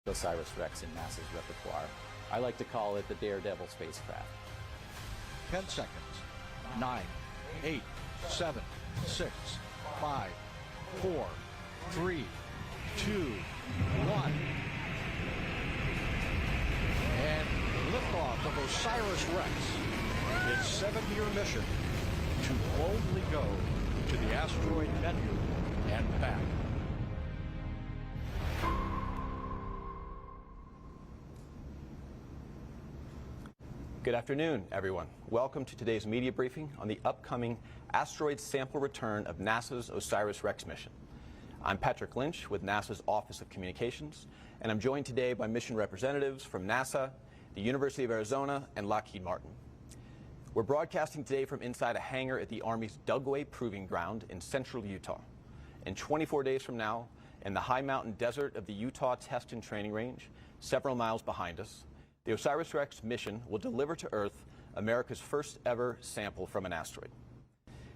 OSIRIS-REx in NASA's repertoire. I like to call it the Daredevil spacecraft. 10 seconds. 9, 8, 7, 6, 5, 4, 3, 2, 1. And liftoff of OSIRIS-REx, its 7-year mission to boldly go to the asteroid Bennu and back. Good afternoon, everyone. Welcome to today's media briefing on the upcoming asteroid sample return of NASA's OSIRIS-REx mission. I'm Patrick Lynch with NASA's Office of Communications, and I'm joined today by mission representatives from NASA, the University of Arizona, and Lockheed Martin. We're broadcasting today from inside a hangar at the Army's Dugway Proving Ground in central Utah. And 24 days from now, in the high mountain desert of the Utah Test and Training Range, several miles behind us, the OSIRIS-REx mission will deliver to Earth America's first ever sample from an asteroid.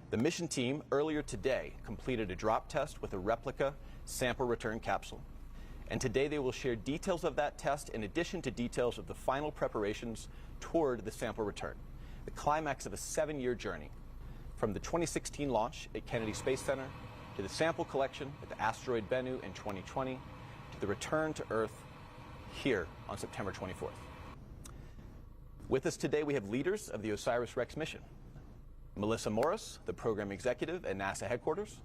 The mission team earlier today completed a drop test with a replica sample return capsule. And today they will share details of that test in addition to details of the final preparations toward the sample return, the climax of a 7-year journey from the 2016 launch at Kennedy Space Center to the sample collection at the asteroid Bennu in 2020 to the return to Earth here on September 24th. With us today, we have leaders of the OSIRIS-REx mission. Melissa Morris, the program executive at NASA headquarters.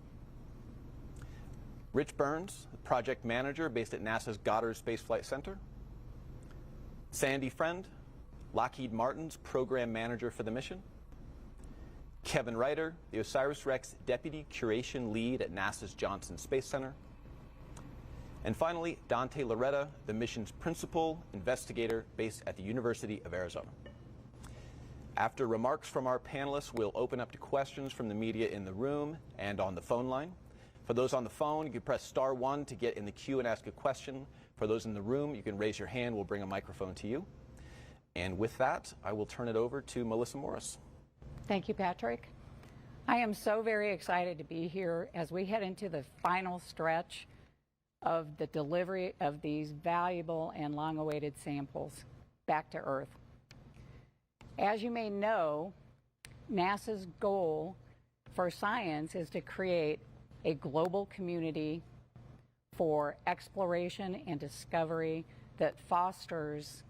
Rich Burns, project manager based at NASA's Goddard Space Flight Center. Sandy Friend, Lockheed Martin's program manager for the mission. Kevin Ryder, the OSIRIS-REx deputy curation lead at NASA's Johnson Space Center. And finally, Dante Loretta, the mission's principal investigator based at the University of Arizona. After remarks from our panelists, we'll open up to questions from the media in the room and on the phone line. For those on the phone, you can press *1 to get in the queue and ask a question. For those in the room, you can raise your hand. We'll bring a microphone to you. And with that, I will turn it over to Melissa Morris. Thank you, Patrick. I am so very excited to be here as we head into the final stretch of the delivery of these valuable and long-awaited samples back to Earth. As you may know, NASA's goal for science is to create a global community for exploration and discovery that fosters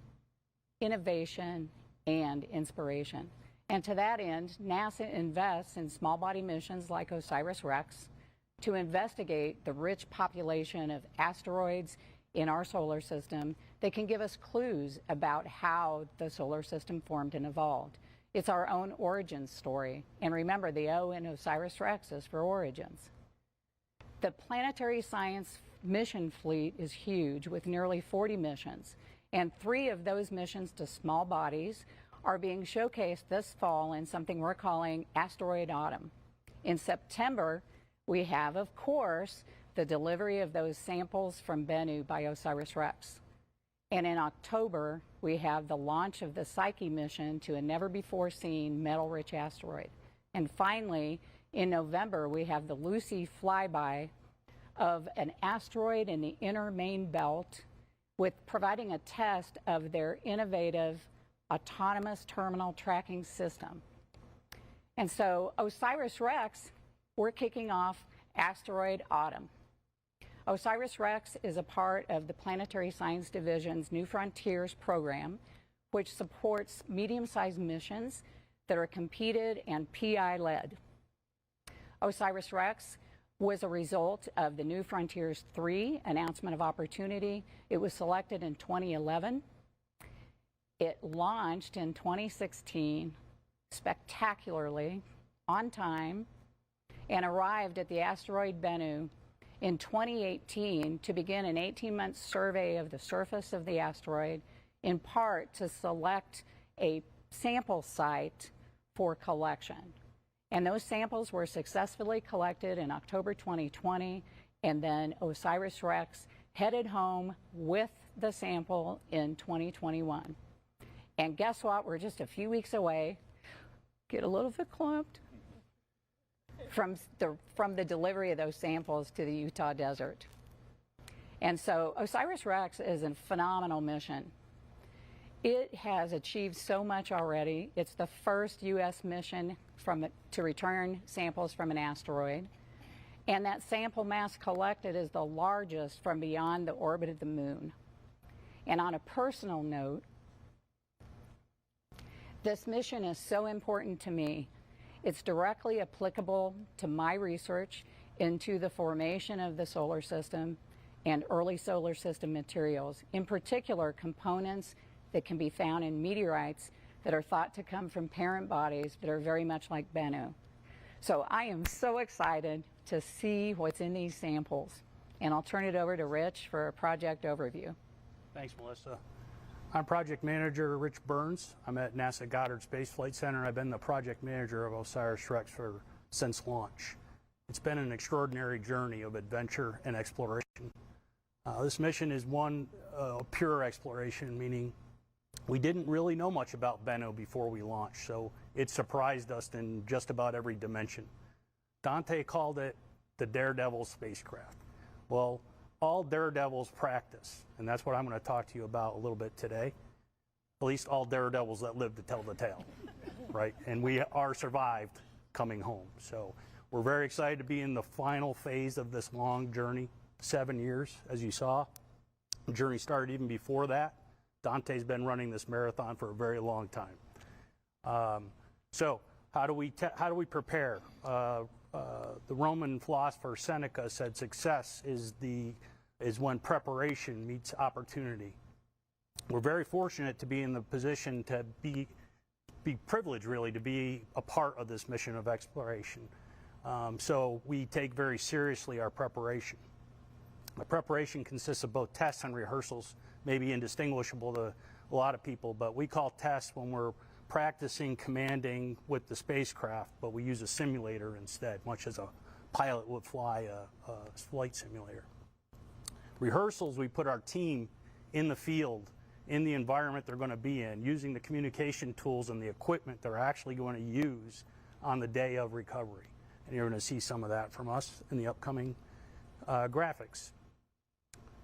innovation and inspiration. And to that end, NASA invests in small body missions like OSIRIS-REx to investigate the rich population of asteroids in our solar system that can give us clues about how the solar system formed and evolved. It's our own origin story. And remember, the O in OSIRIS-REx is for origins. The planetary science mission fleet is huge with nearly 40 missions. And 3 of those missions to small bodies are being showcased this fall in something we're calling Asteroid Autumn. In September, we have, of course, the delivery of those samples from Bennu by OSIRIS-REx. And in October, we have the launch of the Psyche mission to a never-before-seen metal-rich asteroid. And finally, in November, we have the Lucy flyby of an asteroid in the inner main belt with providing a test of their innovative autonomous terminal tracking system. And so OSIRIS-REx, we're kicking off Asteroid Autumn. OSIRIS-REx is a part of the Planetary Science Division's New Frontiers program, which supports medium-sized missions that are competed and PI-led. OSIRIS-REx was a result of the New Frontiers 3 announcement of opportunity. It was selected in 2011. It launched in 2016 spectacularly, on time, and arrived at the asteroid Bennu in 2018 to begin an 18-month survey of the surface of the asteroid, in part to select a sample site for collection. And those samples were successfully collected in October 2020, and then OSIRIS-REx headed home with the sample in 2021. And guess what? We're just a few weeks away, get a little bit clumped, from the delivery of those samples to the Utah desert. And so OSIRIS-REx is a phenomenal mission. It has achieved so much already. It's the first U.S. mission to return samples from an asteroid. And that sample mass collected is the largest from beyond the orbit of the moon. And on a personal note, this mission is so important to me. It's directly applicable to my research into the formation of the solar system and early solar system materials, in particular components that can be found in meteorites that are thought to come from parent bodies that are very much like Bennu. So I am so excited to see what's in these samples. And I'll turn it over to Rich for a project overview. Thanks, Melissa. I'm project manager Rich Burns. I'm at NASA Goddard Space Flight Center. I've been the project manager of OSIRIS-REx since launch. It's been an extraordinary journey of adventure and exploration. This mission is one pure exploration, meaning we didn't really know much about Bennu before we launched, so it surprised us in just about every dimension. Dante called it the Daredevil spacecraft. Well, all daredevils practice, and that's what I'm going to talk to you about a little bit today. At least all daredevils that live to tell the tale, right? And we are survived coming home. So we're very excited to be in the final phase of this long journey, 7 years, as you saw. The journey started even before that. Dante's been running this marathon for a very long time. So how do we prepare? The Roman philosopher Seneca said success is when preparation meets opportunity. We're very fortunate to be in the position to be privileged, really, to be a part of this mission of exploration. So we take very seriously our preparation. The preparation consists of both tests and rehearsals, maybe indistinguishable to a lot of people, but we call tests when we're practicing commanding with the spacecraft, but we use a simulator instead, much as a pilot would fly a flight simulator. Rehearsals, we put our team in the field, in the environment they're going to be in, using the communication tools and the equipment they're actually going to use on the day of recovery. And you're going to see some of that from us in the upcoming graphics.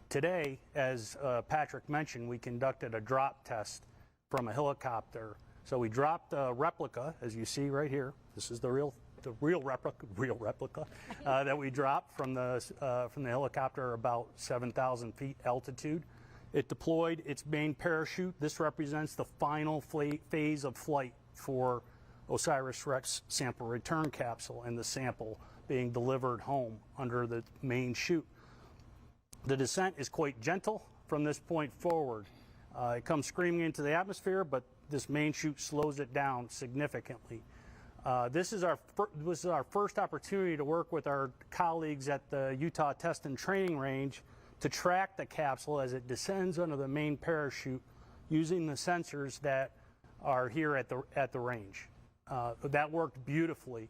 Today, as Patrick mentioned, we conducted a drop test from a helicopter. So we dropped a replica, as you see right here. This is the real replica that we dropped from the helicopter about 7,000 feet altitude. It deployed its main parachute. This represents the final phase of flight for OSIRIS-REx sample return capsule and the sample being delivered home under the main chute. The descent is quite gentle from this point forward. It comes screaming into the atmosphere, but this main chute slows it down significantly. This is our first opportunity to work with our colleagues at the Utah Test and Training Range to track the capsule as it descends under the main parachute using the sensors that are here at the range. That worked beautifully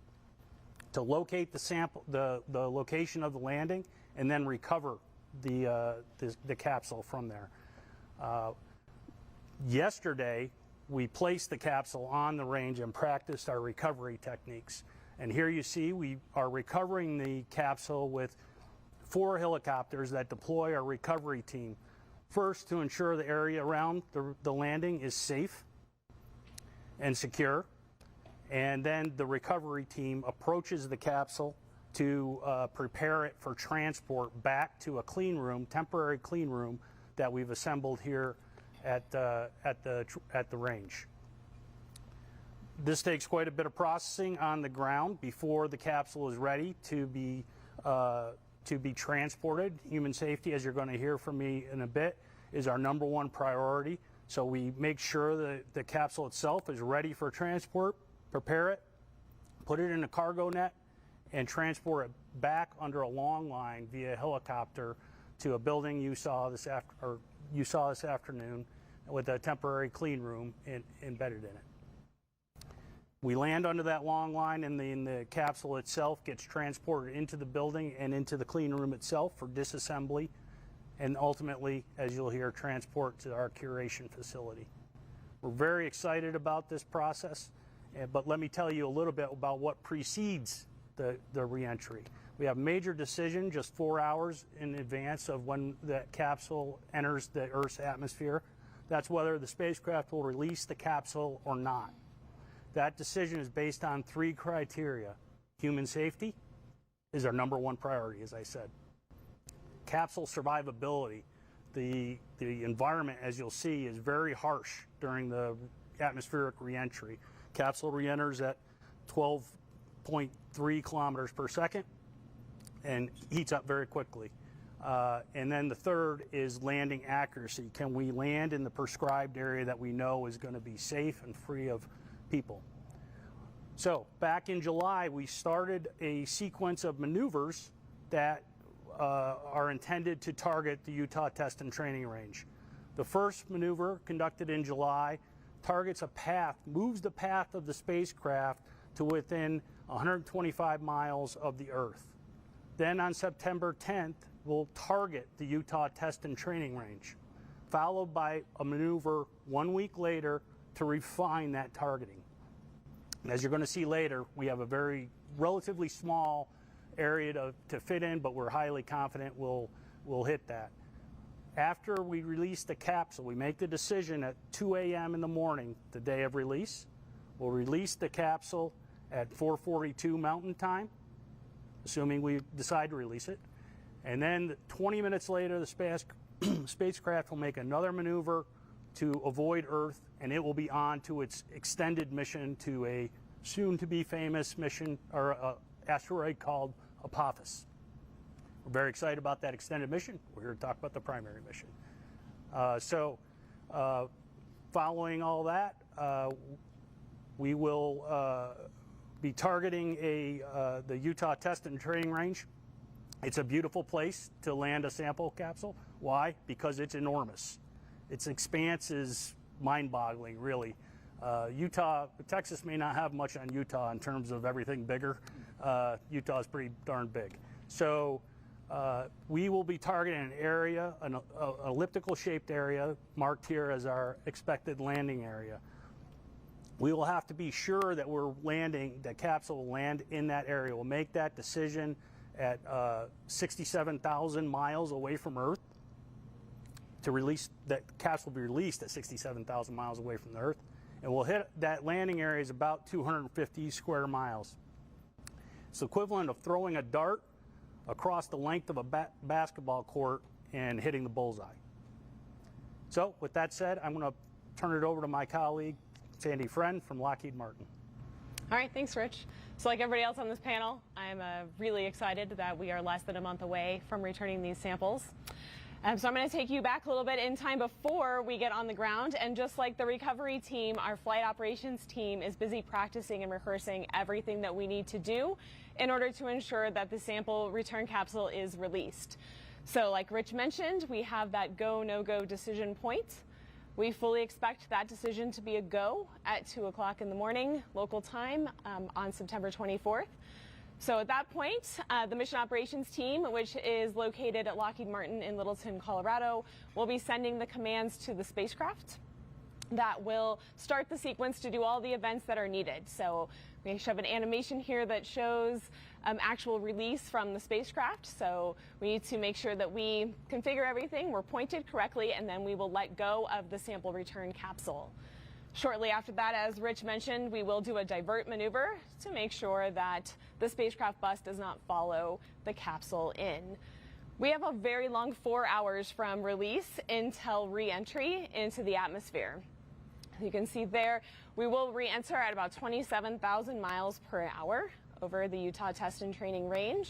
to locate the sample, the location of the landing, and then recover the capsule from there. Yesterday, we placed the capsule on the range and practiced our recovery techniques. And here you see we are recovering the capsule with 4 helicopters that deploy our recovery team. First, to ensure the area around the landing is safe and secure. And then the recovery team approaches the capsule to prepare it for transport back to a clean room, temporary clean room that we've assembled here at the range. This takes quite a bit of processing on the ground before the capsule is ready to be transported. Human safety, as you're going to hear from me in a bit, is our #1 priority. So we make sure that the capsule itself is ready for transport, prepare it, put it in a cargo net, and transport it back under a long line via helicopter to a building you saw this afternoon with a temporary clean room embedded in it. We land under that long line, and the capsule itself gets transported into the building and into the clean room itself for disassembly, and ultimately, as you'll hear, transport to our curation facility. We're very excited about this process, but let me tell you a little bit about what precedes the reentry. We have major decision just 4 hours in advance of when that capsule enters the Earth's atmosphere. That's whether the spacecraft will release the capsule or not. That decision is based on 3 criteria. Human safety is our #1 priority, as I said. Capsule survivability. The environment, as you'll see, is very harsh during the atmospheric reentry. Capsule reenters at 12.3 kilometers per second and heats up very quickly. And then the third is landing accuracy. Can we land in the prescribed area that we know is going to be safe and free of people? So back in July, we started a sequence of maneuvers that are intended to target the Utah Test and Training Range. The first maneuver, conducted in July, targets a path, moves the path of the spacecraft to within 125 miles of the Earth. Then on September 10th, we'll target the Utah Test and Training Range, followed by a maneuver 1 week later to refine that targeting. And as you're going to see later, we have a very relatively small area to fit in, but we're highly confident we'll hit that. After we release the capsule, we make the decision at 2 a.m. in the morning, the day of release. We'll release the capsule at 4:42 Mountain Time, assuming we decide to release it. And then 20 minutes later, the spacecraft will make another maneuver to avoid Earth, and it will be on to its extended mission to a soon-to-be famous mission or asteroid called Apophis. We're very excited about that extended mission. We're here to talk about the primary mission. Following all that, we will be targeting the Utah Test and Training Range. It's a beautiful place to land a sample capsule. Why? Because it's enormous. Its expanse is mind-boggling, really. Texas may not have much on Utah in terms of everything bigger. Utah is pretty darn big. So we will be targeting an area, an elliptical-shaped area, marked here as our expected landing area. We will have to be sure that the capsule will land in that area. We'll make that decision at 67,000 miles away from Earth. That capsule will be released at 67,000 miles away from the Earth. And we'll hit that landing area is about 250 square miles. It's the equivalent of throwing a dart across the length of a basketball court and hitting the bullseye. So with that said, I'm going to turn it over to my colleague, Sandy Friend from Lockheed Martin. All right, thanks, Rich. So like everybody else on this panel, I'm really excited that we are less than a month away from returning these samples. So I'm going to take you back a little bit in time before we get on the ground. And just like the recovery team, our flight operations team is busy practicing and rehearsing everything that we need to do in order to ensure that the sample return capsule is released. So like Rich mentioned, we have that go, no-go decision point. We fully expect that decision to be a go at 2 o'clock in the morning, local time, on September 24th. So at that point, the mission operations team, which is located at Lockheed Martin in Littleton, Colorado, will be sending the commands to the spacecraft that will start the sequence to do all the events that are needed. So we have an animation here that shows actual release from the spacecraft. So we need to make sure that we configure everything, we're pointed correctly, and then we will let go of the sample return capsule. Shortly after that, as Rich mentioned, we will do a divert maneuver to make sure that the spacecraft bus does not follow the capsule in. We have a very long 4 hours from release until re-entry into the atmosphere. You can see there, we will re-enter at about 27,000 miles per hour over the Utah Test and Training Range.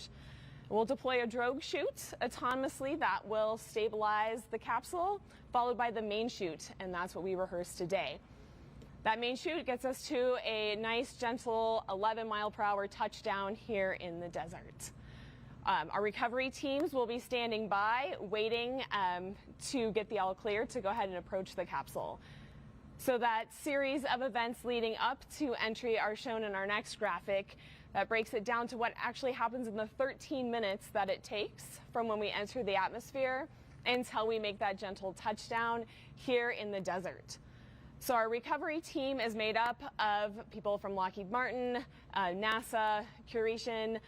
We'll deploy a drogue chute autonomously that will stabilize the capsule, followed by the main chute, and that's what we rehearsed today. That main chute gets us to a nice, gentle 11-mile-per-hour touchdown here in the desert. Our recovery teams will be standing by, waiting to get the all clear to go ahead and approach the capsule. So that series of events leading up to entry are shown in our next graphic. That breaks it down to what actually happens in the 13 minutes that it takes from when we enter the atmosphere until we make that gentle touchdown here in the desert. So our recovery team is made up of people from Lockheed Martin, NASA, Curation,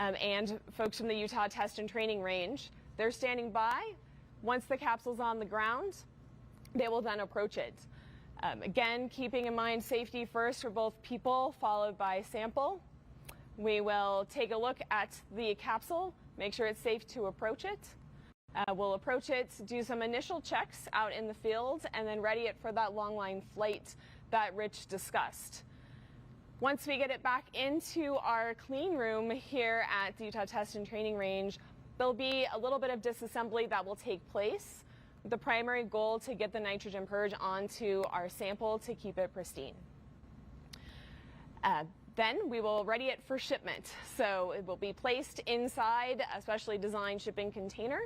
and folks from the Utah Test and Training Range. They're standing by. Once the capsule's on the ground, they will then approach it. Again, keeping in mind safety first for both people, followed by sample. We will take a look at the capsule, make sure it's safe to approach it. We'll approach it, do some initial checks out in the field, and then ready it for that long line flight that Rich discussed. Once we get it back into our clean room here at the Utah Test and Training Range, there'll be a little bit of disassembly that will take place. The primary goal to get the nitrogen purge onto our sample to keep it pristine. Then we will ready it for shipment. So it will be placed inside a specially designed shipping container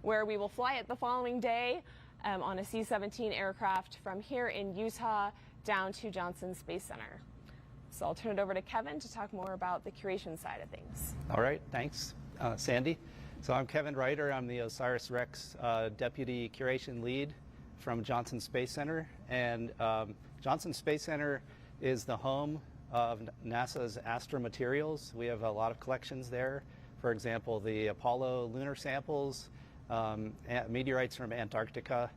where we will fly it the following day on a C-17 aircraft from here in Utah down to Johnson Space Center. So I'll turn it over to Kevin to talk more about the curation side of things. All right, thanks, Sandy. So I'm Kevin Reiter. I'm the OSIRIS-REx Deputy Curation Lead from Johnson Space Center. And Johnson Space Center is the home of NASA's astromaterials. We have a lot of collections there. For example, the Apollo lunar samples, meteorites from Antarctica.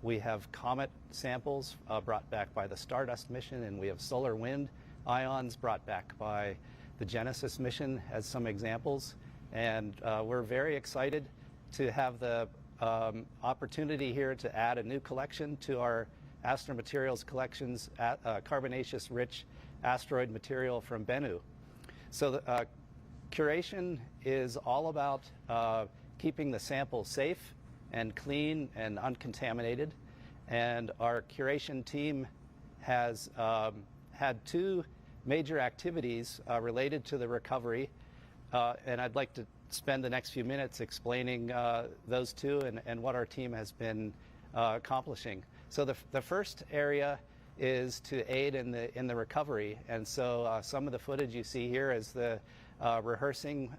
We have comet samples brought back by the Stardust mission, and we have solar wind ions brought back by the Genesis mission as some examples. And we're very excited to have the opportunity here to add a new collection to our astromaterials collections, carbonaceous rich asteroid material from Bennu. So the curation is all about keeping the sample safe and clean and uncontaminated. And our curation team has had two major activities related to the recovery. And I'd like to spend the next few minutes explaining those two and what our team has been accomplishing. So the first area is to aid in the recovery. And so some of the footage you see here is the rehearsing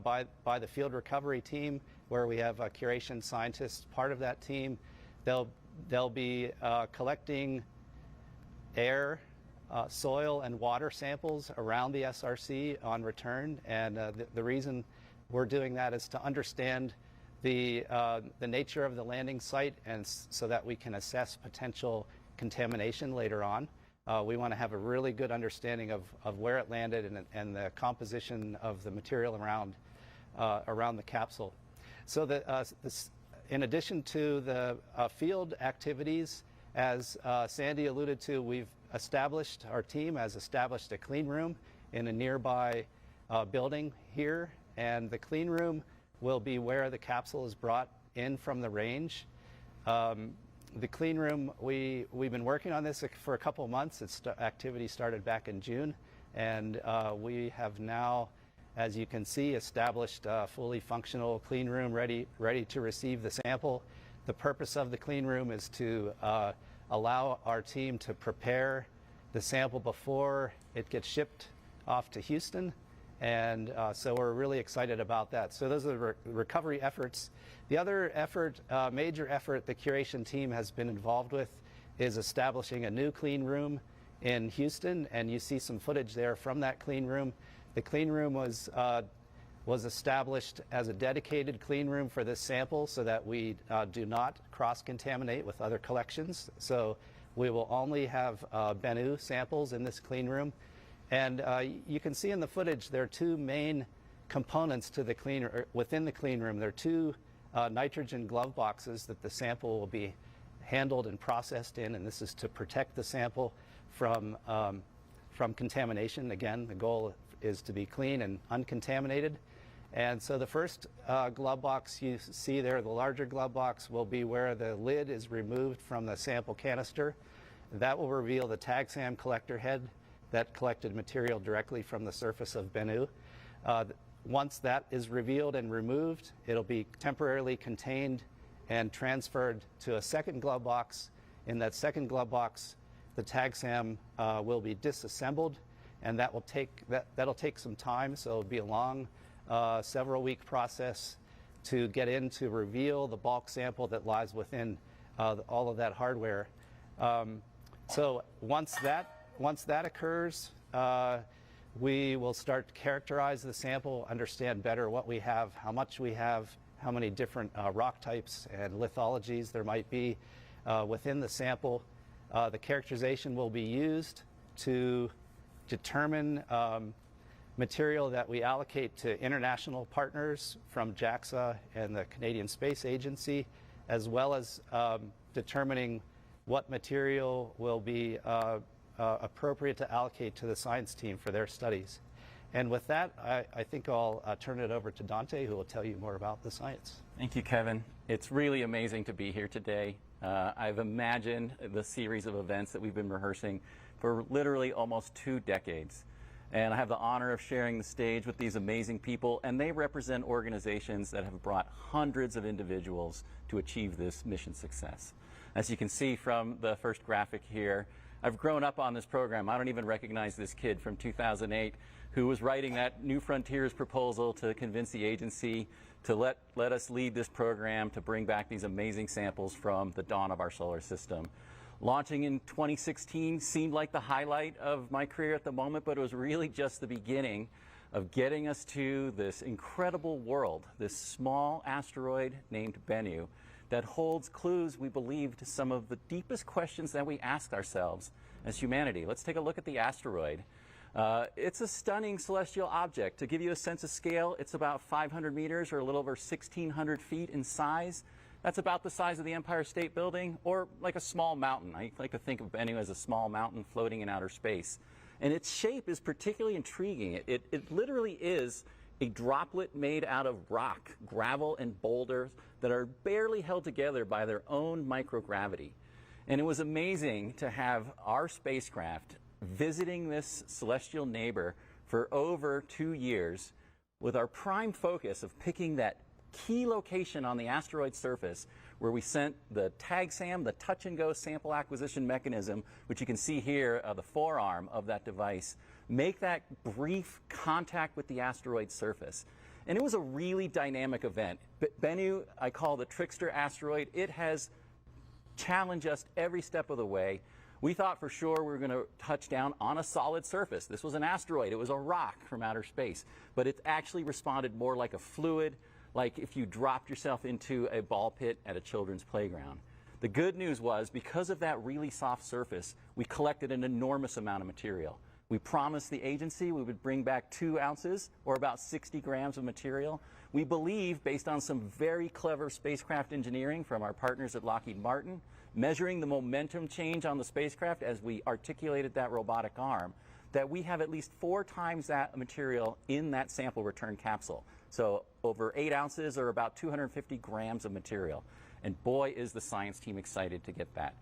by the field recovery team, where we have curation scientists part of that team. They'll be collecting air, soil and water samples around the SRC on return. And the reason we're doing that is to understand the nature of the landing site, and so that we can assess potential contamination later on. We want to have a really good understanding of where it landed and the composition of the material around the capsule. So in addition to the field activities, as Sandy alluded to, our team has established a clean room in a nearby building here, and the clean room will be where the capsule is brought in from the range. The clean room, we've been working on this for a couple of months. Activity started back in June, and we have now, as you can see, established a fully functional clean room ready to receive the sample. The purpose of the clean room is to allow our team to prepare the sample before it gets shipped off to Houston. And so we're really excited about that. So those are the recovery efforts. The other effort, major effort the curation team has been involved with, is establishing a new clean room in Houston. And you see some footage there from that clean room. The clean room was established as a dedicated clean room for this sample so that we do not cross-contaminate with other collections. So we will only have Bennu samples in this clean room. And you can see in the footage there are two main components to the within the clean room. There are two nitrogen glove boxes that the sample will be handled and processed in, and this is to protect the sample from contamination. Again, the goal is to be clean and uncontaminated. And so the first glove box you see there, the larger glove box, will be where the lid is removed from the sample canister. That will reveal the TAGSAM collector head that collected material directly from the surface of Bennu. Once that is revealed and removed, it'll be temporarily contained and transferred to a second glove box. In that second glove box, the TAGSAM will be disassembled, and that'll take some time. So it'll be a long, several-week process to get in to reveal the bulk sample that lies within all of that hardware. So once that occurs, we will start to characterize the sample, understand better what we have, how much we have, how many different rock types and lithologies there might be within the sample. The characterization will be used to determine material that we allocate to international partners from JAXA and the Canadian Space Agency, as well as determining what material will be appropriate to allocate to the science team for their studies. And with that, I think I'll turn it over to Dante, who will tell you more about the science. Thank you, Kevin. It's really amazing to be here today. I've imagined the series of events that we've been rehearsing for literally almost 2 decades. And I have the honor of sharing the stage with these amazing people, and they represent organizations that have brought hundreds of individuals to achieve this mission success. As you can see from the first graphic here, I've grown up on this program. I don't even recognize this kid from 2008 who was writing that New Frontiers proposal to convince the agency to let us lead this program to bring back these amazing samples from the dawn of our solar system. Launching in 2016 seemed like the highlight of my career at the moment, but it was really just the beginning of getting us to this incredible world, this small asteroid named Bennu that holds clues, we believe, to some of the deepest questions that we ask ourselves as humanity. Let's take a look at the asteroid. It's a stunning celestial object. To give you a sense of scale, it's about 500 meters or a little over 1,600 feet in size. That's about the size of the Empire State Building, or like a small mountain. I like to think of Bennu as a small mountain floating in outer space. And its shape is particularly intriguing. It literally is a droplet made out of rock, gravel, and boulders that are barely held together by their own microgravity. And it was amazing to have our spacecraft visiting this celestial neighbor for over 2 years with our prime focus of picking that key location on the asteroid surface where we sent the TAGSAM, the touch-and-go sample acquisition mechanism, which you can see here, the forearm of that device, make that brief contact with the asteroid surface. And it was a really dynamic event. Bennu, I call the trickster asteroid. It has challenged us every step of the way. We thought for sure we were going to touch down on a solid surface. This was an asteroid. It was a rock from outer space. But it actually responded more like a fluid, like if you dropped yourself into a ball pit at a children's playground. The good news was, because of that really soft surface, we collected an enormous amount of material. We promised the agency we would bring back 2 ounces, or about 60 grams of material. We believe, based on some very clever spacecraft engineering from our partners at Lockheed Martin, measuring the momentum change on the spacecraft as we articulated that robotic arm, that we have at least 4 times that material in that sample return capsule. So over 8 ounces, or about 250 grams of material. And boy, is the science team excited to get that.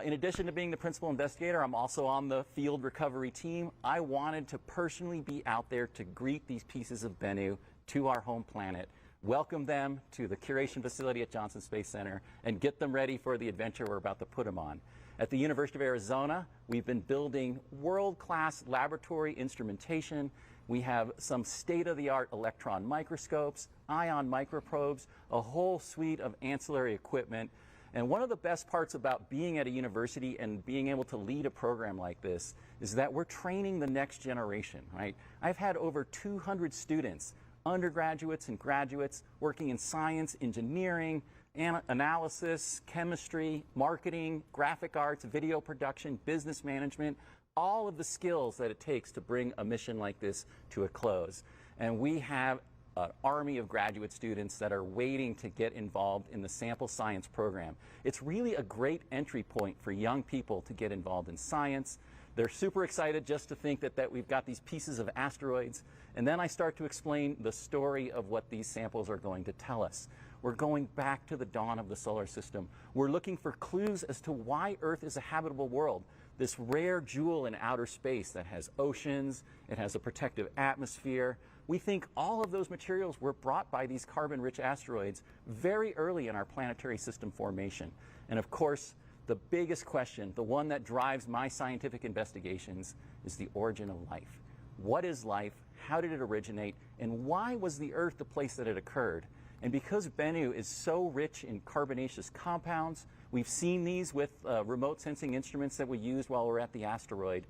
In addition to being the principal investigator, I'm also on the field recovery team. I wanted to personally be out there to greet these pieces of Bennu to our home planet, welcome them to the curation facility at Johnson Space Center, and get them ready for the adventure we're about to put them on. At the University of Arizona, we've been building world-class laboratory instrumentation. We have some state-of-the-art electron microscopes, ion microprobes, a whole suite of ancillary equipment. And one of the best parts about being at a university and being able to lead a program like this is that we're training the next generation, right? I've had over 200 students, undergraduates and graduates, working in science, engineering, analysis, chemistry, marketing, graphic arts, video production, business management, all of the skills that it takes to bring a mission like this to a close. And we have an army of graduate students that are waiting to get involved in the sample science program. It's really a great entry point for young people to get involved in science. They're super excited just to think that we've got these pieces of asteroids. And then I start to explain the story of what these samples are going to tell us. We're going back to the dawn of the solar system. We're looking for clues as to why Earth is a habitable world. This rare jewel in outer space that has oceans, it has a protective atmosphere. We think all of those materials were brought by these carbon-rich asteroids very early in our planetary system formation. And of course, the biggest question, the one that drives my scientific investigations, is the origin of life. What is life? How did it originate? And why was the Earth the place that it occurred? And because Bennu is so rich in carbonaceous compounds, we've seen these with remote sensing instruments that we used while we're at the asteroid.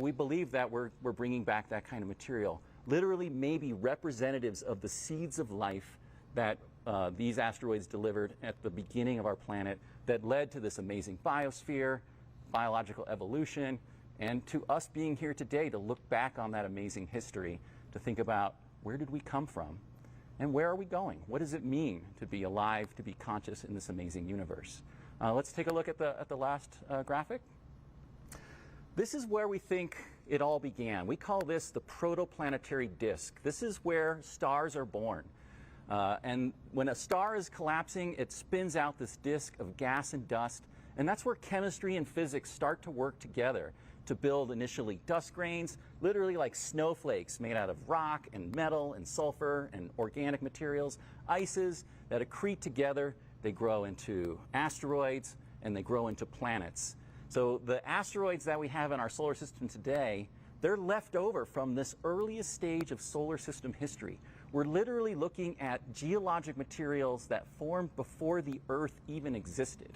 We believe that we're bringing back that kind of material. Literally maybe representatives of the seeds of life that these asteroids delivered at the beginning of our planet that led to this amazing biosphere, biological evolution, and to us being here today to look back on that amazing history, to think about where did we come from and where are we going? What does it mean to be alive, to be conscious in this amazing universe? Let's take a look at the last graphic. This is where we think it all began. We call this the protoplanetary disk. This is where stars are born. And when a star is collapsing, it spins out this disk of gas and dust, and that's where chemistry and physics start to work together to build initially dust grains, literally like snowflakes made out of rock and metal and sulfur and organic materials, ices that accrete together. They grow into asteroids and they grow into planets. So the asteroids that we have in our solar system today, they're left over from this earliest stage of solar system history. We're literally looking at geologic materials that formed before the Earth even existed,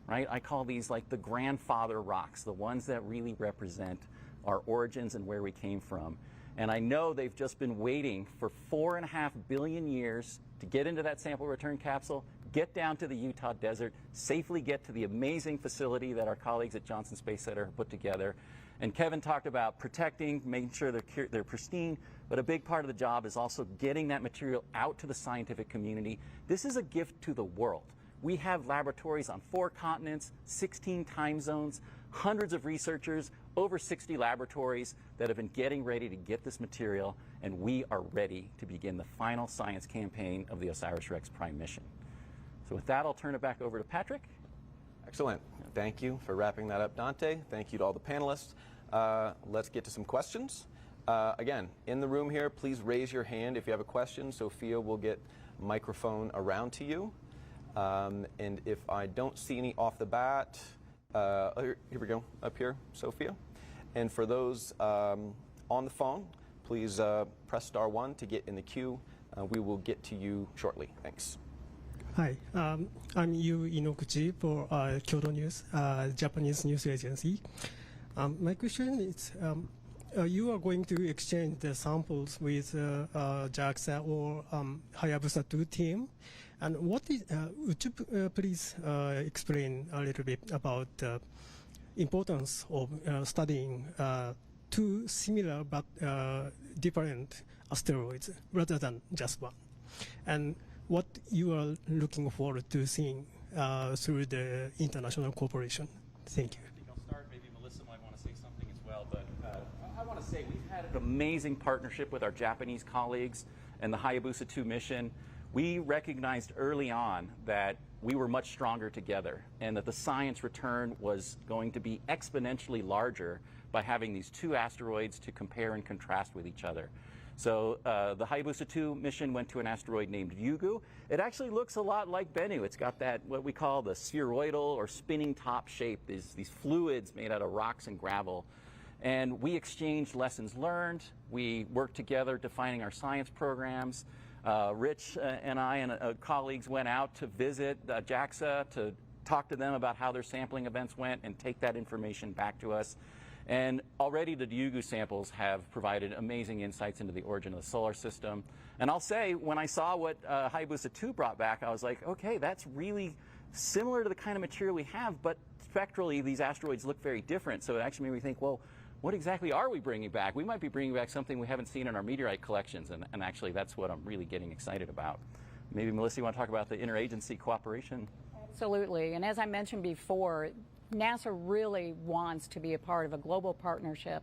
right? I call these like the grandfather rocks, the ones that really represent our origins and where we came from. And I know they've just been waiting for 4.5 billion years to get into that sample return capsule, get down to the Utah desert, safely get to the amazing facility that our colleagues at Johnson Space Center have put together. And Kevin talked about protecting, making sure they're pristine, but a big part of the job is also getting that material out to the scientific community. This is a gift to the world. We have laboratories on 4 continents, 16 time zones, hundreds of researchers, over 60 laboratories that have been getting ready to get this material, and we are ready to begin the final science campaign of the OSIRIS-REx Prime mission. So with that, I'll turn it back over to Patrick. Excellent. Thank you for wrapping that up, Dante. Thank you to all the panelists. Let's get to some questions. Again, in the room here, please raise your hand if you have a question. Sophia will get a microphone around to you. And if I don't see any off the bat, here we go, up here, Sophia. And for those on the phone, please press *1 to get in the queue. We will get to you shortly. Thanks. Hi, I'm Yu Inoguchi for Kyodo News, Japanese news agency. My question is, you are going to exchange the samples with JAXA or Hayabusa 2 team. And what is, would you please explain a little bit about the importance of studying 2 similar but different asteroids rather than just one? And what you are looking forward to seeing through the international cooperation. Thank you. I think I'll start. Maybe Melissa might want to say something as well. But I want to say we've had an amazing partnership with our Japanese colleagues and the Hayabusa 2 mission. We recognized early on that we were much stronger together and that the science return was going to be exponentially larger by having these 2 asteroids to compare and contrast with each other. So the Hayabusa 2 mission went to an asteroid named Ryugu. It actually looks a lot like Bennu. It's got that, what we call the spheroidal or spinning top shape, these fluids made out of rocks and gravel. And we exchanged lessons learned. We worked together defining our science programs. Rich and I and colleagues went out to visit JAXA to talk to them about how their sampling events went and take that information back to us. And already the Ryugu samples have provided amazing insights into the origin of the solar system. And I'll say, when I saw what Hayabusa 2 brought back, I was like, okay, that's really similar to the kind of material we have, but spectrally these asteroids look very different. So it actually made me think, well, what exactly are we bringing back? We might be bringing back something we haven't seen in our meteorite collections, and actually that's what I'm really getting excited about. Maybe, Melissa, you want to talk about the interagency cooperation? Absolutely. And as I mentioned before, NASA really wants to be a part of a global partnership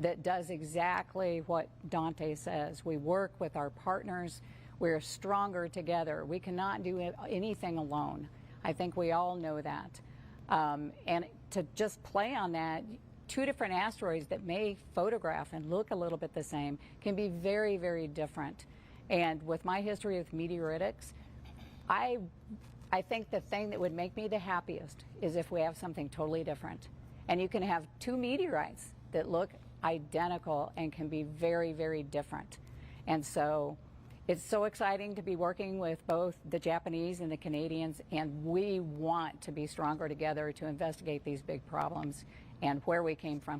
that does exactly what Dante says. We work with our partners. We're stronger together. We cannot do anything alone. I think we all know that. And to just play on that, 2 different asteroids that may photograph and look a little bit the same can be very, very different. And with my history with meteoritics, I think the thing that would make me the happiest is if we have something totally different. And you can have 2 meteorites that look identical and can be very, very different. And so it's so exciting to be working with both the Japanese and the Canadians, and we want to be stronger together to investigate these big problems and where we came from.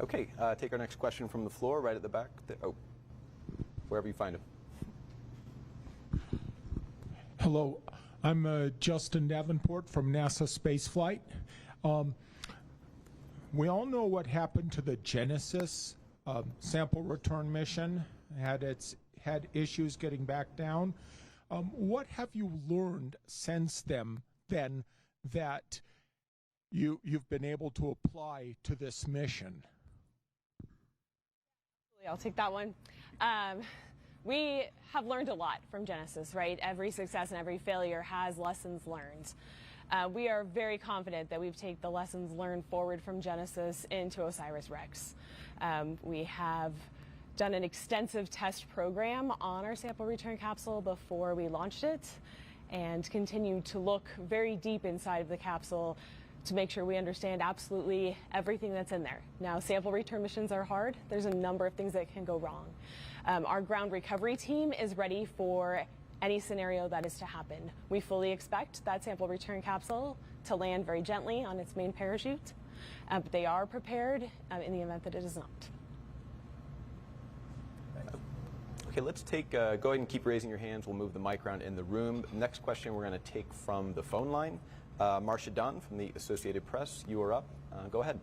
Okay, take our next question from the floor, right at the back. Oh, wherever you find him. Hello, I'm Justin Davenport from NASA Spaceflight. We all know what happened to the Genesis sample return mission. Had issues getting back down. What have you learned since then that you've been able to apply to this mission? I'll take that one. We have learned a lot from Genesis, right? Every success and every failure has lessons learned. We are very confident that we've taken the lessons learned forward from Genesis into OSIRIS-REx. We have done an extensive test program on our sample return capsule before we launched it, and continue to look very deep inside of the capsule to make sure we understand absolutely everything that's in there. Now, sample return missions are hard. There's a number of things that can go wrong. Our ground recovery team is ready for any scenario that is to happen. We fully expect that sample return capsule to land very gently on its main parachute, but they are prepared in the event that it is not. Okay, let's take, go ahead and keep raising your hands. We'll move the mic around in the room. Next question we're going to take from the phone line. Marcia Dunn from the Associated Press, you are up. Go ahead.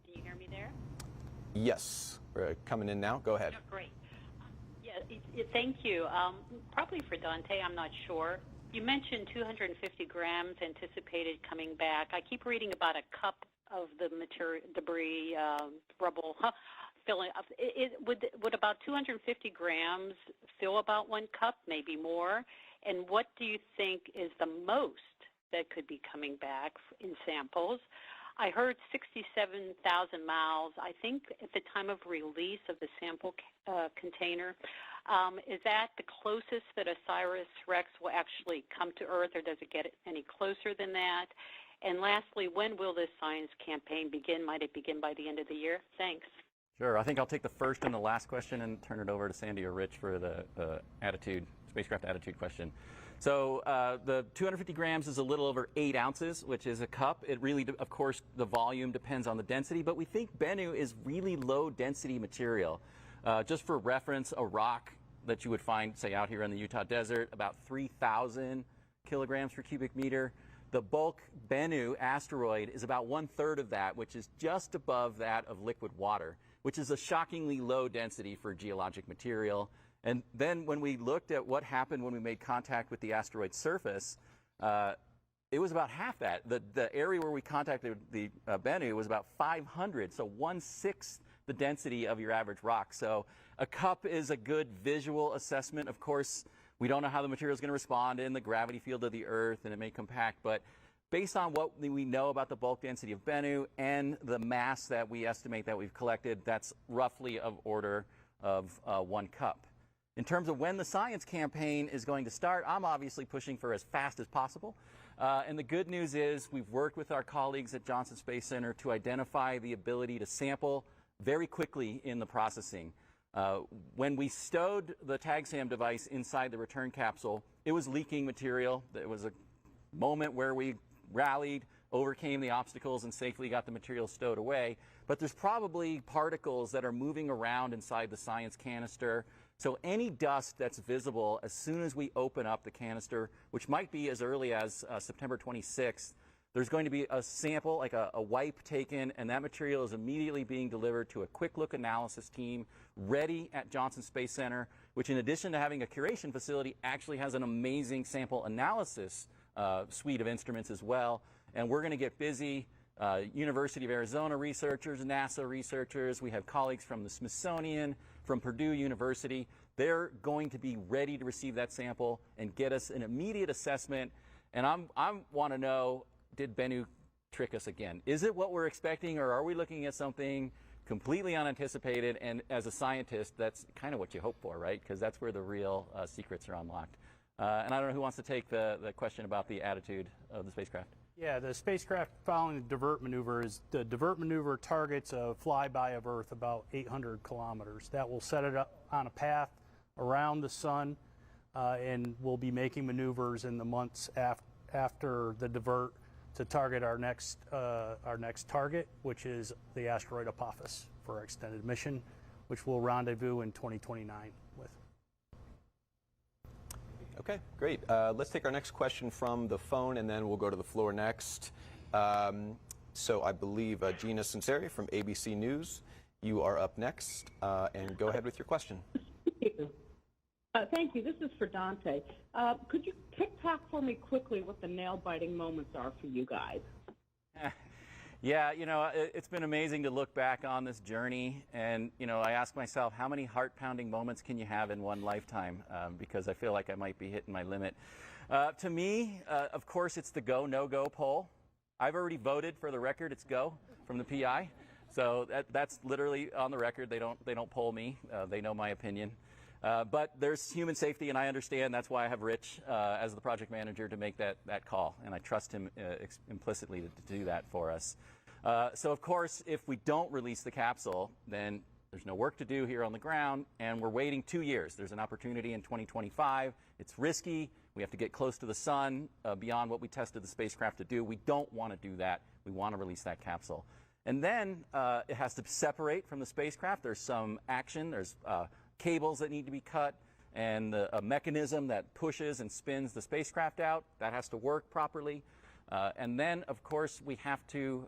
Can you hear me there? Yes, we're coming in now. Go ahead. Oh, great. Yeah, thank you. Probably for Dante, I'm not sure. You mentioned 250 grams anticipated coming back. I keep reading about a cup of the material, debris, rubble, filling up. Would about 250 grams fill about 1 cup, maybe more? And what do you think is the most that could be coming back in samples? I heard 67,000 miles, I think, at the time of release of the sample container. Is that the closest that OSIRIS-REx will actually come to Earth, or does it get any closer than that? And lastly, when will this science campaign begin? Might it begin by the end of the year? Thanks. Sure. I think I'll take the first and the last question and turn it over to Sandy or Rich for the spacecraft attitude question. So the 250 grams is a little over 8 ounces, which is a cup. It really, of course, the volume depends on the density, but we think Bennu is really low density material. Just for reference, a rock that you would find, say, out here in the Utah desert, about 3,000 kilograms per cubic meter. The bulk Bennu asteroid is about 1/3 of that, which is just above that of liquid water, which is a shockingly low density for geologic material. And then when we looked at what happened when we made contact with the asteroid surface, it was about half that. The area where we contacted the Bennu was about 500, so 1/6 the density of your average rock. So a cup is a good visual assessment. Of course, we don't know how the material is going to respond in the gravity field of the Earth, and it may compact, but based on what we know about the bulk density of Bennu and the mass that we estimate that we've collected, that's roughly of order of 1 cup. In terms of when the science campaign is going to start, I'm obviously pushing for as fast as possible. And the good news is we've worked with our colleagues at Johnson Space Center to identify the ability to sample very quickly in the processing. When we stowed the TAGSAM device inside the return capsule, it was leaking material. There was a moment where we rallied, overcame the obstacles, and safely got the material stowed away. But there's probably particles that are moving around inside the science canister. So any dust that's visible as soon as we open up the canister, which might be as early as September 26th, there's going to be a sample, like a wipe taken, and that material is immediately being delivered to a quick look analysis team ready at Johnson Space Center, which in addition to having a curation facility actually has an amazing sample analysis suite of instruments as well. And we're going to get busy. University of Arizona researchers, NASA researchers, we have colleagues from the Smithsonian, from Purdue University. They're going to be ready to receive that sample and get us an immediate assessment. And I want to know, did Bennu trick us again? Is it what we're expecting, or are we looking at something completely unanticipated? And as a scientist, that's kind of what you hope for, right? Because that's where the real secrets are unlocked. And I don't know who wants to take the question about the attitude of the spacecraft. Yeah, the spacecraft following the divert maneuver targets a flyby of Earth about 800 kilometers. That will set it up on a path around the sun, and we'll be making maneuvers in the months after the divert to target our next target, which is the asteroid Apophis for our extended mission, which we'll rendezvous in 2029 with. Okay, great. Let's take our next question from the phone, and then we'll go to the floor next. So I believe Gina Sinceri from ABC News, you are up next, and go ahead with your question. Thank you. This is for Dante. Could you tick-tock for me quickly what the nail-biting moments are for you guys? Yeah, you know, it's been amazing to look back on this journey, and, you know, I ask myself, how many heart-pounding moments can you have in one lifetime? Because I feel like I might be hitting my limit. To me, of course, it's the go, no-go poll. I've already voted, for the record, it's go from the PI. So that's literally on the record. They don't poll me. They know my opinion. But there's human safety, and I understand. That's why I have Rich as the project manager to make that call, and I trust him implicitly to do that for us. So, of course, if we don't release the capsule, then there's no work to do here on the ground, and we're waiting 2 years. There's an opportunity in 2025. It's risky. We have to get close to the sun beyond what we tested the spacecraft to do. We don't want to do that. We want to release that capsule. And then it has to separate from the spacecraft. There's some action. There's cables that need to be cut, and a mechanism that pushes and spins the spacecraft out. That has to work properly. And then, of course, we have to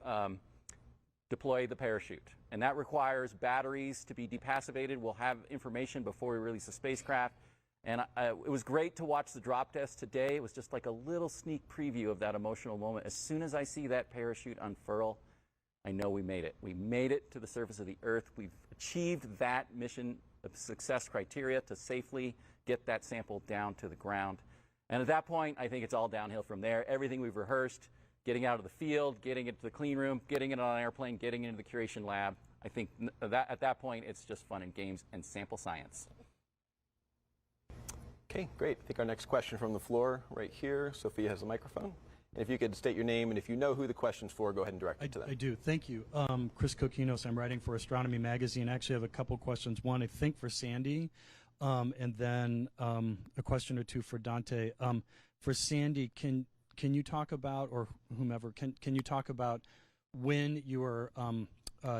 deploy the parachute. And that requires batteries to be depassivated. We'll have information before we release the spacecraft. And it was great to watch the drop test today. It was just like a little sneak preview of that emotional moment. As soon as I see that parachute unfurl, I know we made it. We made it to the surface of the Earth. We've achieved that mission success criteria to safely get that sample down to the ground. And at that point, I think it's all downhill from there. Everything we've rehearsed, getting out of the field, getting it to the clean room, getting it on an airplane, getting it into the curation lab, I think that at that point, it's just fun and games and sample science. Okay, great. I think our next question from the floor right here. Sophia has a microphone. And if you could state your name, and if you know who the question's for, go ahead and direct it to them. I do. Thank you. Chris Kokinos. I'm writing for Astronomy Magazine. Actually, I have a couple questions. One, I think, for Sandy, and then a question or two for Dante. For Sandy, can you talk about, or whomever, can you talk about when you are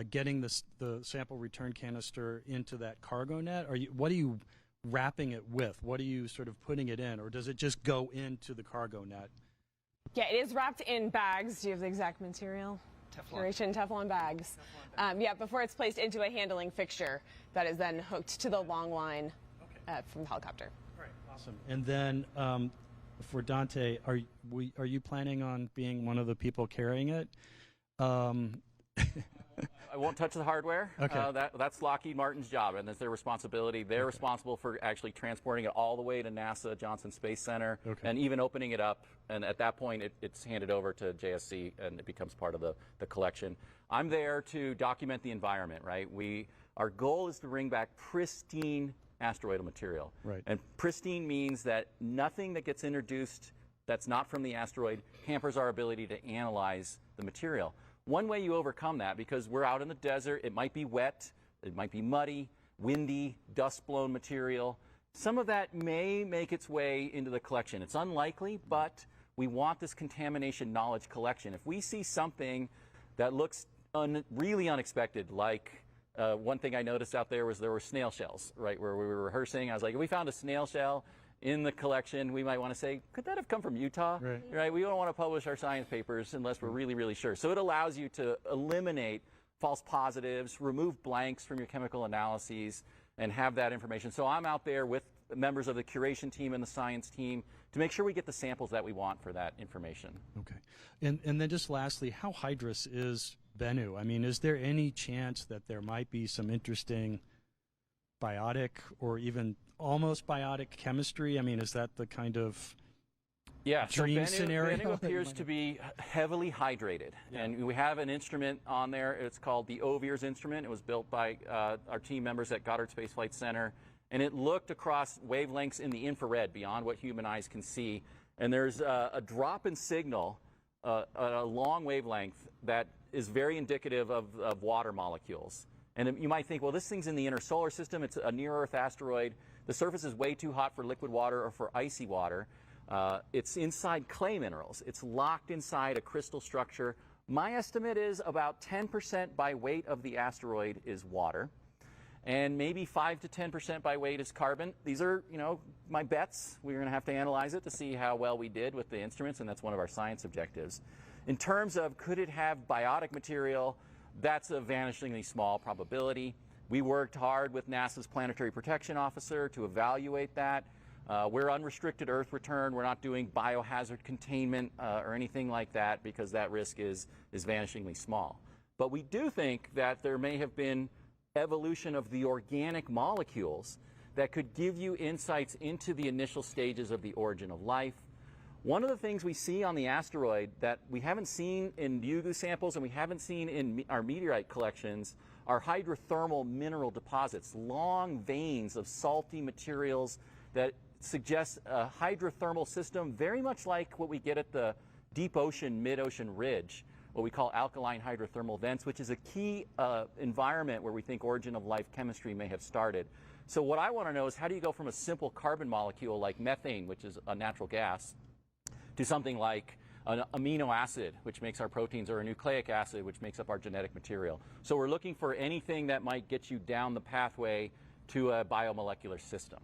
getting the sample return canister into that cargo net? What are you wrapping it with? What are you sort of putting it in, or does it just go into the cargo net? Yeah, it is wrapped in bags. Do you have the exact material? Teflon bags. Yeah, before it's placed into a handling fixture that is then hooked to the long line from the helicopter. All right, awesome. And then for Dante, are you planning on being one of the people carrying it? I won't touch the hardware. Okay. That's Lockheed Martin's job, and that's their responsibility. They're responsible for actually transporting it all the way to NASA Johnson Space Center, and even opening it up. And at that point, it's handed over to JSC, and it becomes part of the collection. I'm there to document the environment, right? Our goal is to bring back pristine asteroidal material. Right. And pristine means that nothing that gets introduced that's not from the asteroid hampers our ability to analyze the material. One way you overcome that, because we're out in the desert, it might be wet, it might be muddy, windy, dust-blown material. Some of that may make its way into the collection. It's unlikely, but we want this contamination knowledge collection. If we see something that looks really unexpected, like one thing I noticed out there were snail shells, right, where we were rehearsing. I was like, if we found a snail shell in the collection, we might want to say, could that have come from Utah? Right? We don't want to publish our science papers unless we're really, really sure. So it allows you to eliminate false positives, remove blanks from your chemical analyses, and have that information. So I'm out there with members of the curation team and the science team to make sure we get the samples that we want for that information. Okay. And then just lastly, how hydrous is Bennu? I mean, is there any chance that there might be some interesting biotic or even almost biotic chemistry? I mean, is that the kind of dream scenario? Bennu appears to be heavily hydrated. Yeah. And we have an instrument on there. It's called the OSIRIS instrument. It was built by our team members at Goddard Space Flight Center. And it looked across wavelengths in the infrared beyond what human eyes can see. And there's a drop in signal, a long wavelength, that is very indicative of water molecules. And you might think, well, this thing's in the inner solar system. It's a near-Earth asteroid. The surface is way too hot for liquid water or for icy water. It's inside clay minerals. It's locked inside a crystal structure. My estimate is about 10% by weight of the asteroid is water, and maybe 5 to 10% by weight is carbon. These are, my bets. We're going to have to analyze it to see how well we did with the instruments, and that's one of our science objectives. In terms of could it have biotic material, that's a vanishingly small probability. We worked hard with NASA's Planetary Protection Officer to evaluate that. We're unrestricted Earth return. We're not doing biohazard containment or anything like that because that risk is vanishingly small. But we do think that there may have been evolution of the organic molecules that could give you insights into the initial stages of the origin of life. One of the things we see on the asteroid that we haven't seen in Ryugu samples and we haven't seen in our meteorite collections are hydrothermal mineral deposits, long veins of salty materials that suggest a hydrothermal system very much like what we get at the deep ocean, mid-ocean ridge, what we call alkaline hydrothermal vents, which is a key environment where we think origin of life chemistry may have started. So what I want to know is how do you go from a simple carbon molecule like methane, which is a natural gas, to something like an amino acid, which makes our proteins, or a nucleic acid, which makes up our genetic material. So we're looking for anything that might get you down the pathway to a biomolecular system.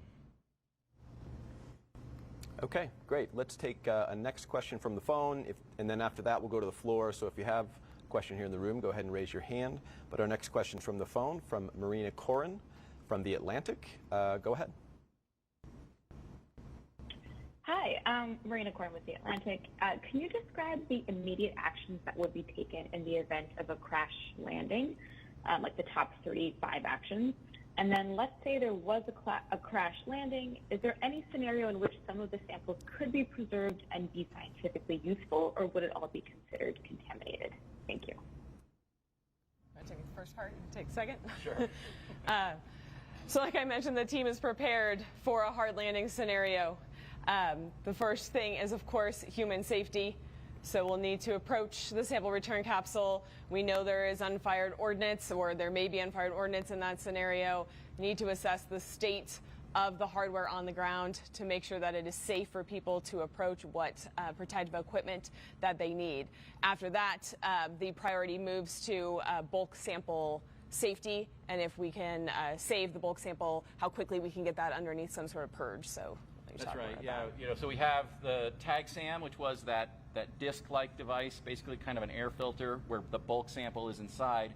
Okay, great. Let's take a next question from the phone, and then after that we'll go to the floor. So if you have a question here in the room, go ahead and raise your hand. But our next question from the phone, from Marina Corin from The Atlantic. Go ahead. Hi, I'm Marina Corin with The Atlantic. Can you describe the immediate actions that would be taken in the event of a crash landing, like the top 35 actions? And then let's say there was a crash landing. Is there any scenario in which some of the samples could be preserved and be scientifically useful, or would it all be considered contaminated? Thank you. I take the first part, you take the second? Sure. So like I mentioned, the team is prepared for a hard landing scenario. The first thing is, of course, human safety. So we'll need to approach the sample return capsule. We know there is unfired ordnance, or there may be unfired ordnance in that scenario. Need to assess the state of the hardware on the ground to make sure that it is safe for people to approach what protective equipment that they need. After that, the priority moves to bulk sample safety, and if we can save the bulk sample, how quickly we can get that underneath some sort of purge. So that's right. Yeah. So we have the TAG-SAM, which was that disc-like device, basically kind of an air filter where the bulk sample is inside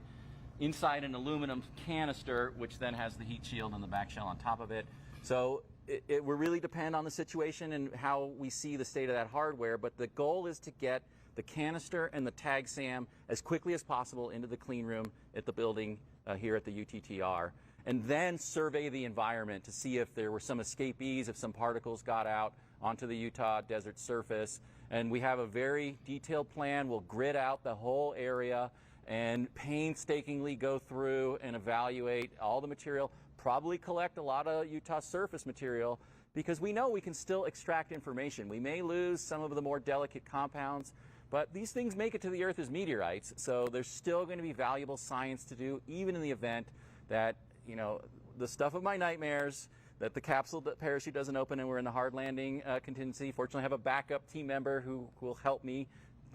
an aluminum canister, which then has the heat shield and the back shell on top of it. So it will really depend on the situation and how we see the state of that hardware. But the goal is to get the canister and the TAG-SAM as quickly as possible into the clean room at the building here at the UTTR, and then survey the environment to see if there were some escapees, if some particles got out onto the Utah desert surface. And we have a very detailed plan. We'll grid out the whole area and painstakingly go through and evaluate all the material, probably collect a lot of Utah surface material, because we know we can still extract information. We may lose some of the more delicate compounds, but these things make it to the Earth as meteorites, so there's still going to be valuable science to do, even in the event that, the stuff of my nightmares, that the capsule parachute doesn't open and we're in the hard landing contingency. Fortunately, I have a backup team member who will help me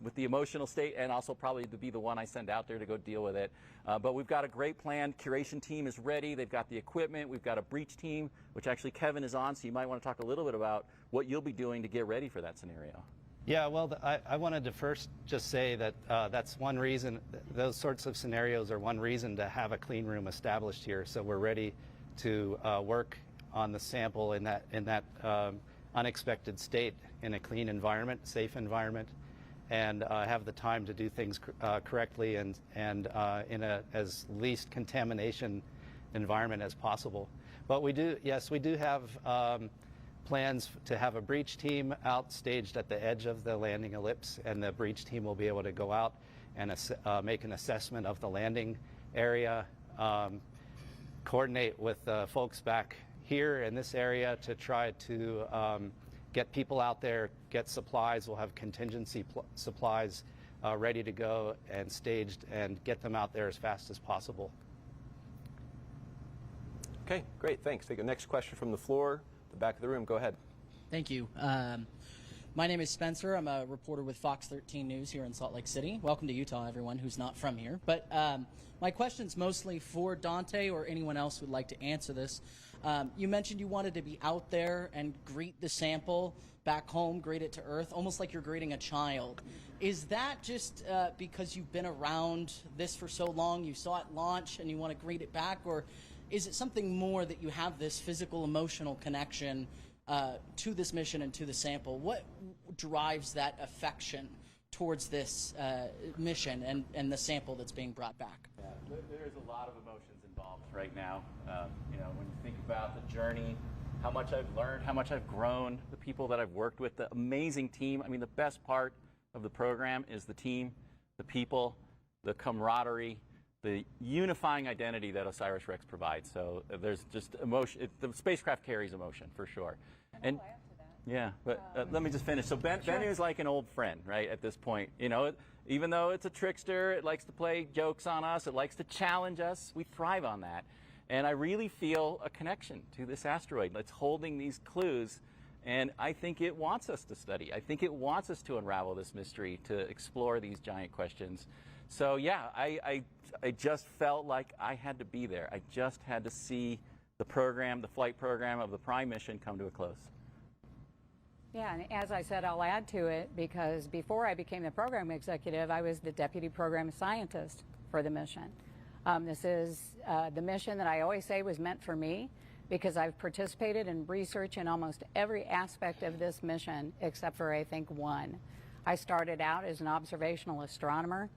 with the emotional state, and also probably to be the one I send out there to go deal with it. But we've got a great plan. Curation team is ready. They've got the equipment. We've got a breach team, which actually Kevin is on, so you might want to talk a little bit about what you'll be doing to get ready for that scenario. Yeah, well, I wanted to first just say that that's one reason, those sorts of scenarios are one reason to have a clean room established here, so we're ready to work on the sample in that unexpected state in a clean environment, safe environment, and have the time to do things correctly and in a as least contamination environment as possible. But we do have plans to have a breach team out staged at the edge of the landing ellipse, and the breach team will be able to go out and make an assessment of the landing area, coordinate with folks back here in this area to try to get people out there, get supplies. We'll have contingency supplies ready to go and staged, and get them out there as fast as possible. Okay, great, thanks. Take the next question from the floor, the back of the room. Go ahead. Thank you. My name is Spencer. I'm a reporter with Fox 13 News here in Salt Lake City. Welcome to Utah, everyone who's not from here. But my question's mostly for Dante or anyone else who'd like to answer this. You mentioned you wanted to be out there and greet the sample back home, greet it to Earth, almost like you're greeting a child. Is that just because you've been around this for so long, you saw it launch and you want to greet it back, or is it something more that you have this physical, emotional connection to this mission and to the sample? What drives that affection towards this mission and the sample that's being brought back? Yeah, there's a lot of emotions involved right now. When you think about the journey, how much I've learned, how much I've grown, the people that I've worked with, the amazing team. I mean, the best part of the program is the team, the people, the camaraderie, the unifying identity that OSIRIS-REx provides. So there's just emotion. The spacecraft carries emotion for sure. And yeah, but let me just finish. So Bennu is like an old friend, right? At this point, even though it's a trickster, it likes to play jokes on us. It likes to challenge us. We thrive on that. And I really feel a connection to this asteroid. It's holding these clues, and I think it wants us to study. I think it wants us to unravel this mystery, to explore these giant questions. So yeah, I just felt like I had to be there. I just had to see the program, the flight program of the Prime mission come to a close. Yeah, and as I said, I'll add to it because before I became the program executive, I was the deputy program scientist for the mission. This is the mission that I always say was meant for me because I've participated in research in almost every aspect of this mission except for, I think, one. I started out as an observational astronomer,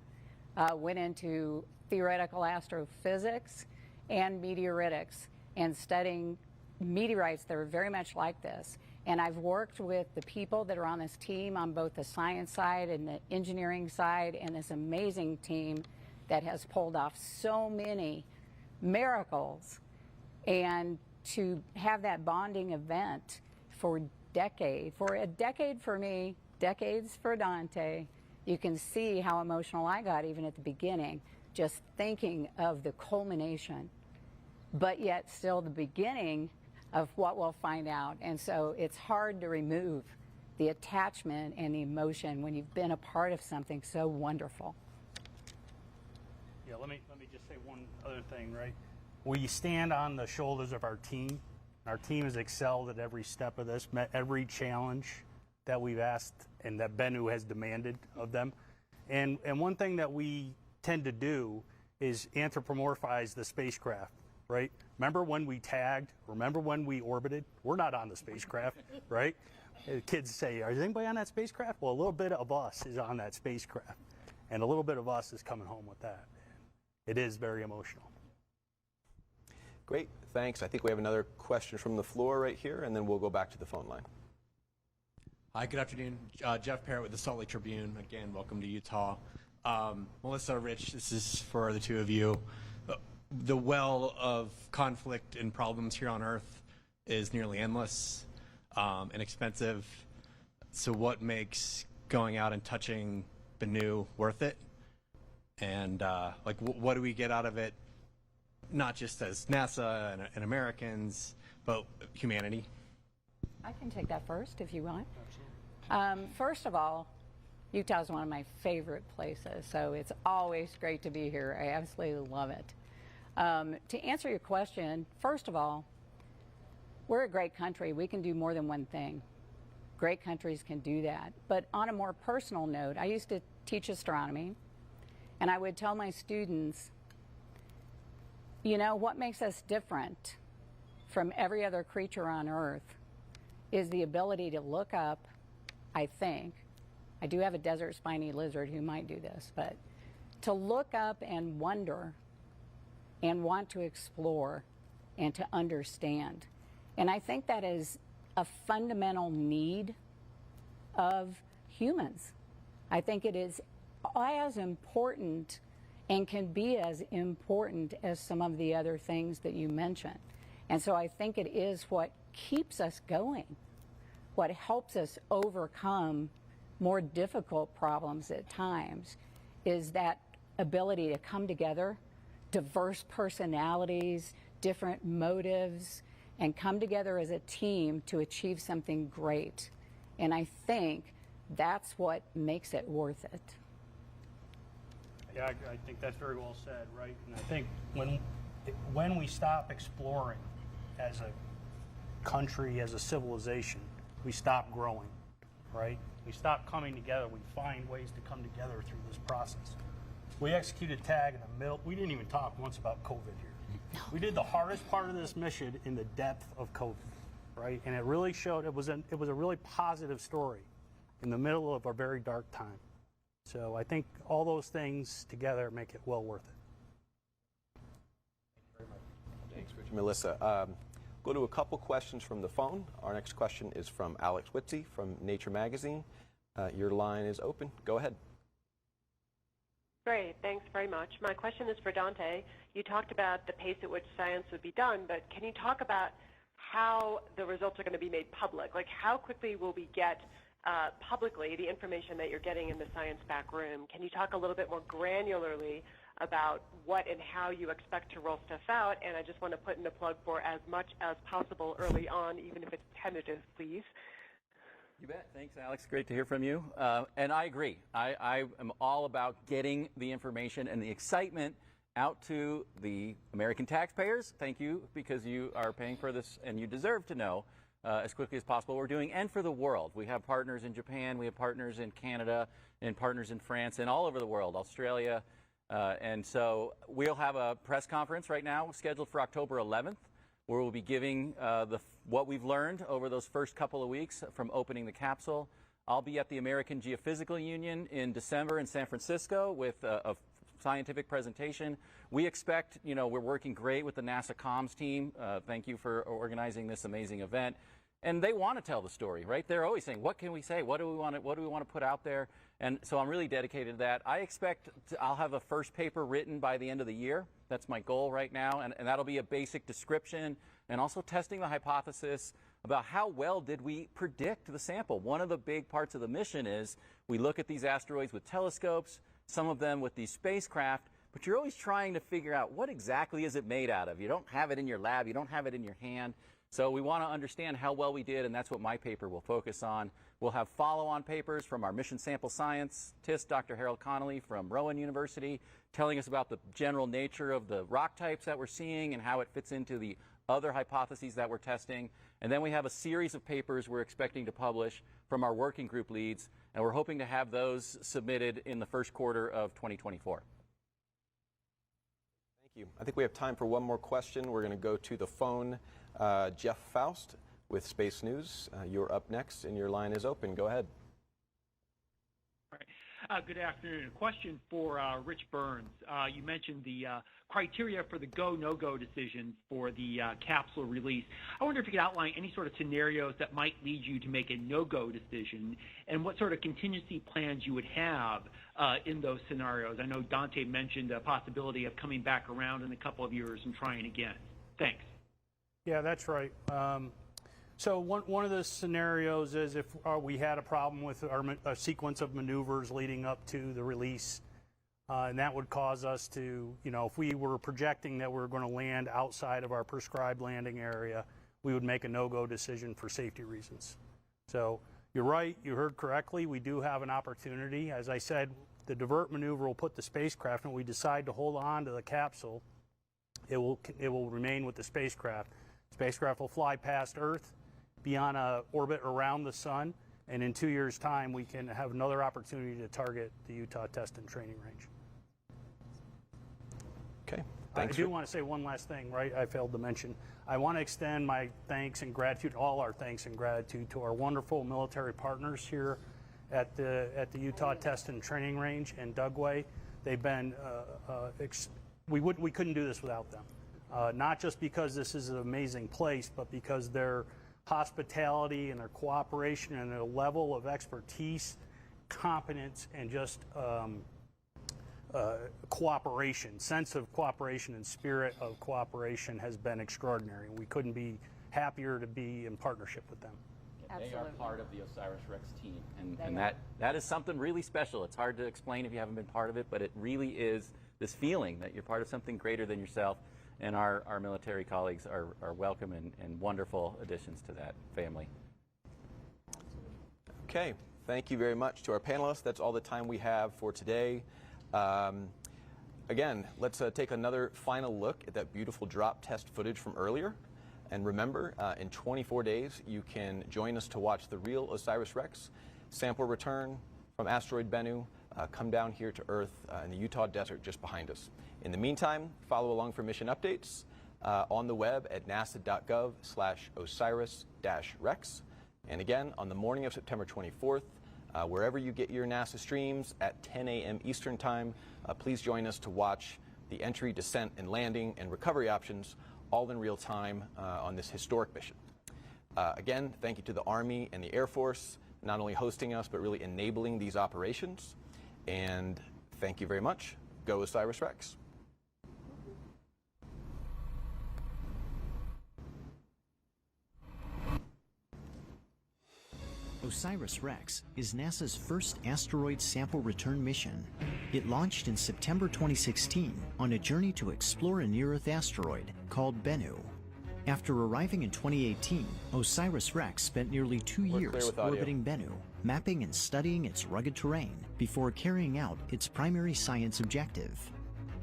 went into theoretical astrophysics and meteoritics and studying meteorites that are very much like this. And I've worked with the people that are on this team on both the science side and the engineering side, and this amazing team that has pulled off so many miracles. And to have that bonding event for a decade for me, decades for Dante, you can see how emotional I got even at the beginning, just thinking of the culmination, but yet still the beginning of what we'll find out. And so it's hard to remove the attachment and the emotion when you've been a part of something so wonderful. Yeah, let me just say one other thing, right? We stand on the shoulders of our team. Our team has excelled at every step of this, met every challenge that we've asked and that Bennu has demanded of them. And one thing that we tend to do is anthropomorphize the spacecraft, right? Remember when we tagged? Remember when we orbited? We're not on the spacecraft, right? Kids say, is anybody on that spacecraft? Well, a little bit of us is on that spacecraft, and a little bit of us is coming home with that. It is very emotional. Great, thanks. I think we have another question from the floor right here, and then we'll go back to the phone line. Hi, good afternoon. Jeff Parrott with the Salt Lake Tribune. Again, welcome to Utah. Melissa, Rich, this is for the two of you. The well of conflict and problems here on Earth is nearly endless and expensive. So what makes going out and touching Bennu worth it? And what do we get out of it, not just as NASA and Americans, but humanity? I can take that first if you want. First of all, Utah is one of my favorite places, so it's always great to be here. I absolutely love it. To answer your question, first of all, we're a great country. We can do more than one thing. Great countries can do that. But on a more personal note, I used to teach astronomy, and I would tell my students, what makes us different from every other creature on Earth is the ability to look up, I think. I do have a desert spiny lizard who might do this, but to look up and wonder and want to explore and to understand. And I think that is a fundamental need of humans. I think it is as important and can be as important as some of the other things that you mentioned. And so I think it is what keeps us going, what helps us overcome more difficult problems at times, is that ability to come together, diverse personalities, different motives, and come together as a team to achieve something great. And I think that's what makes it worth it. Yeah, I think that's very well said, right? And I think when we stop exploring as a country, as a civilization, we stop growing, right? We stop coming together. We find ways to come together through this process. We executed TAG in the middle. We didn't even talk once about COVID here. We did the hardest part of this mission in the depth of COVID, right? And it really showed it was a really positive story in the middle of a very dark time. So I think all those things together make it well worth it. Thanks, Rich and Melissa. Go to a couple questions from the phone. Our next question is from Alex Whitsey from Nature Magazine. Your line is open. Go ahead. Great, thanks very much. My question is for Dante. You talked about the pace at which science would be done, but can you talk about how the results are going to be made public? Like, how quickly will we get publicly the information that you're getting in the science back room? Can you talk a little bit more granularly about what and how you expect to roll stuff out? And I just want to put in a plug for as much as possible early on, even if it's tentative, please. You bet. Thanks, Alex. Great to hear from you. And I agree. I am all about getting the information and the excitement out to the American taxpayers. Thank you, because you are paying for this and you deserve to know as quickly as possible what we're doing, and for the world. We have partners in Japan, we have partners in Canada, and partners in France, and all over the world, Australia. And so we'll have a press conference right now scheduled for October 11th, where we'll be giving what we've learned over those first couple of weeks from opening the capsule. I'll be at the American Geophysical Union in December in San Francisco with a scientific presentation. We expect, we're working great with the NASA comms team. Thank you for organizing this amazing event. And they want to tell the story, right? They're always saying, what can we say? What do we want to put out there? And so I'm really dedicated to that. I expect I'll have a first paper written by the end of the year. That's my goal right now. And that'll be a basic description and also testing the hypothesis about how well did we predict the sample. One of the big parts of the mission is we look at these asteroids with telescopes, some of them with these spacecraft, but you're always trying to figure out what exactly is it made out of. You don't have it in your lab, you don't have it in your hand. So we want to understand how well we did, and that's what my paper will focus on. We'll have follow-on papers from our mission sample scientist, Dr. Harold Connolly from Rowan University, telling us about the general nature of the rock types that we're seeing and how it fits into the other hypotheses that we're testing. And then we have a series of papers we're expecting to publish from our working group leads, and we're hoping to have those submitted in the first quarter of 2024. Thank you. I think we have time for one more question. We're going to go to the phone. Jeff Faust with Space News. You're up next, and your line is open. Go ahead. All right. Good afternoon. A question for Rich Burns. You mentioned the criteria for the go, no-go decision for the capsule release. I wonder if you could outline any sort of scenarios that might lead you to make a no-go decision, and what sort of contingency plans you would have in those scenarios. I know Dante mentioned a possibility of coming back around in a couple of years and trying again. Thanks. Yeah, that's right. So one of the scenarios is if we had a problem with a sequence of maneuvers leading up to the release, and that would cause us to, if we were projecting that we were going to land outside of our prescribed landing area, we would make a no-go decision for safety reasons. So you're right, you heard correctly, we do have an opportunity. As I said, the divert maneuver will put the spacecraft, and we decide to hold on to the capsule, it will remain with the spacecraft. Spacecraft will fly past Earth, be on an orbit around the sun, and in 2 years' time, we can have another opportunity to target the Utah Test and Training Range. Okay. I do want to say one last thing, right? I failed to mention. I want to extend my thanks and gratitude, all our thanks and gratitude, to our wonderful military partners here at the Utah Test and Training Range in Dugway. They've been we couldn't do this without them. Not just because this is an amazing place, but because their hospitality and their cooperation and their level of expertise, competence, and just cooperation, sense of cooperation and spirit of cooperation has been extraordinary. We couldn't be happier to be in partnership with them. They are part of the OSIRIS-REx team, and that is something really special. It's hard to explain if you haven't been part of it, but it really is this feeling that you're part of something greater than yourself. And our military colleagues are welcome and wonderful additions to that family. Okay, thank you very much to our panelists. That's all the time we have for today. Again, let's take another final look at that beautiful drop test footage from earlier. And remember, in 24 days, you can join us to watch the real OSIRIS-REx sample return from asteroid Bennu come down here to Earth in the Utah desert just behind us. In the meantime, follow along for mission updates on the web at nasa.gov/OSIRIS-REx. And again, on the morning of September 24th, wherever you get your NASA streams at 10 a.m. Eastern Time, please join us to watch the entry, descent, and landing and recovery options all in real time on this historic mission. Again, thank you to the Army and the Air Force, not only hosting us, but really enabling these operations. And thank you very much. Go OSIRIS-REx. OSIRIS-REx is NASA's first asteroid sample return mission. It launched in September 2016 on a journey to explore a near-Earth asteroid called Bennu. After arriving in 2018, OSIRIS-REx spent nearly 2 years orbiting Bennu, mapping and studying its rugged terrain before carrying out its primary science objective.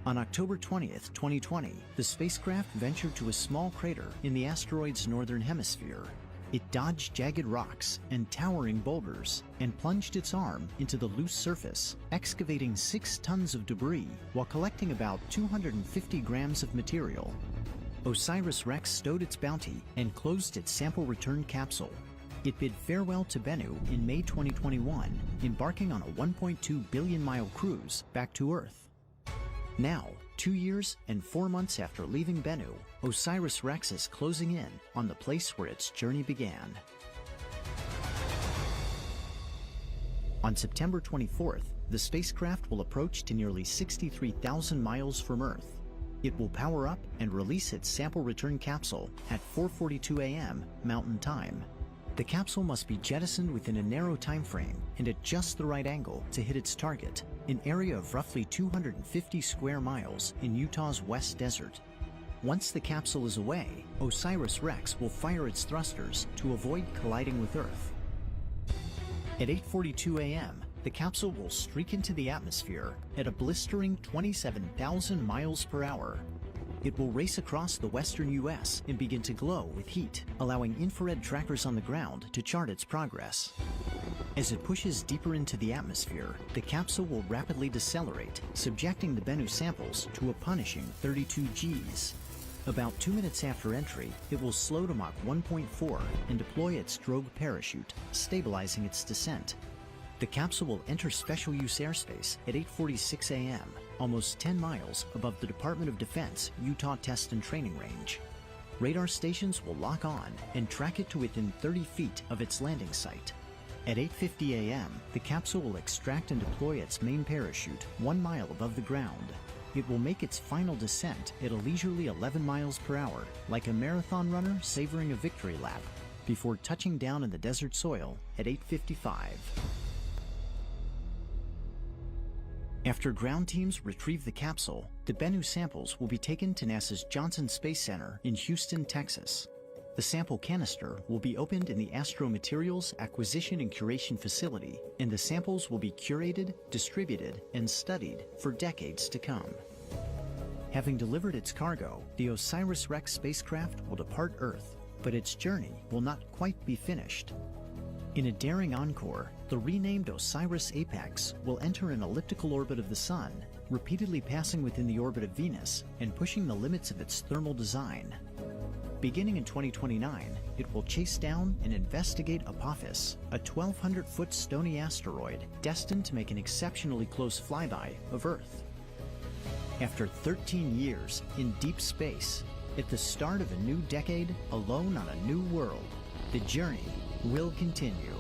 On October 20th, 2020, the spacecraft ventured to a small crater in the asteroid's northern hemisphere. It dodged jagged rocks and towering boulders and plunged its arm into the loose surface, excavating 6 tons of debris while collecting about 250 grams of material. OSIRIS-REx stowed its bounty and closed its sample return capsule. It bid farewell to Bennu in May 2021, embarking on a 1.2 billion-mile cruise back to Earth. Now, 2 years and 4 months after leaving Bennu, OSIRIS-REx is closing in on the place where its journey began. On September 24th, the spacecraft will approach to nearly 63,000 miles from Earth. It will power up and release its sample return capsule at 4:42 a.m. Mountain Time. The capsule must be jettisoned within a narrow time frame and at just the right angle to hit its target, an area of roughly 250 square miles in Utah's West Desert. Once the capsule is away, OSIRIS-REx will fire its thrusters to avoid colliding with Earth. At 8:42 a.m., the capsule will streak into the atmosphere at a blistering 27,000 miles per hour. It will race across the western U.S. and begin to glow with heat, allowing infrared trackers on the ground to chart its progress. As it pushes deeper into the atmosphere, the capsule will rapidly decelerate, subjecting the Bennu samples to a punishing 32 Gs. About 2 minutes after entry, it will slow to Mach 1.4 and deploy its drogue parachute, stabilizing its descent. The capsule will enter special use airspace at 8:46 a.m., almost 10 miles above the Department of Defense Utah Test and Training Range. Radar stations will lock on and track it to within 30 feet of its landing site. At 8:50 a.m., the capsule will extract and deploy its main parachute 1 mile above the ground. It will make its final descent at a leisurely 11 miles per hour, like a marathon runner savoring a victory lap, before touching down in the desert soil at 8:55. After ground teams retrieve the capsule, the Bennu samples will be taken to NASA's Johnson Space Center in Houston, Texas. The sample canister will be opened in the Astromaterials Acquisition and Curation Facility, and the samples will be curated, distributed, and studied for decades to come. Having delivered its cargo, the OSIRIS-REx spacecraft will depart Earth, but its journey will not quite be finished. In a daring encore, the renamed OSIRIS-APEX will enter an elliptical orbit of the Sun, repeatedly passing within the orbit of Venus and pushing the limits of its thermal design. Beginning in 2029, it will chase down and investigate Apophis, a 1,200-foot stony asteroid destined to make an exceptionally close flyby of Earth. After 13 years in deep space, at the start of a new decade alone on a new world, the journey will continue.